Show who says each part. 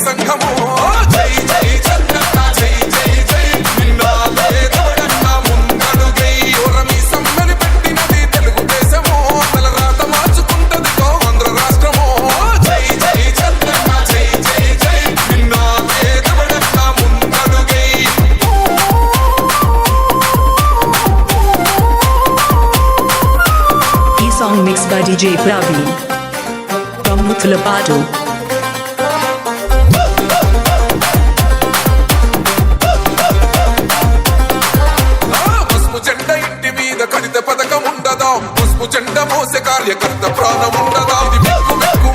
Speaker 1: సంఘము జై జై చంద్రన్న జై జై జై నిన్నాలే తోడన్న ముందడుగై ఓరమి సమ్మని పెట్టినది తెలుగుదేశము తల రాత మార్చుకుంటది ఆంధ్ర రాష్ట్రము జై జై చంద్రన్న జై జై జై నిన్నాలే తోడన్న ముందడుగై.
Speaker 2: Song mixed by DJ Praveen from Muthalapadu.
Speaker 1: పసుపు జెండ ఇంటి మీద కడిత పథకం ఉండదా, పసుపు జెండ మోసే కార్యకర్త ప్రాణం ఉండదా, ఇది బిక్కు బిక్కు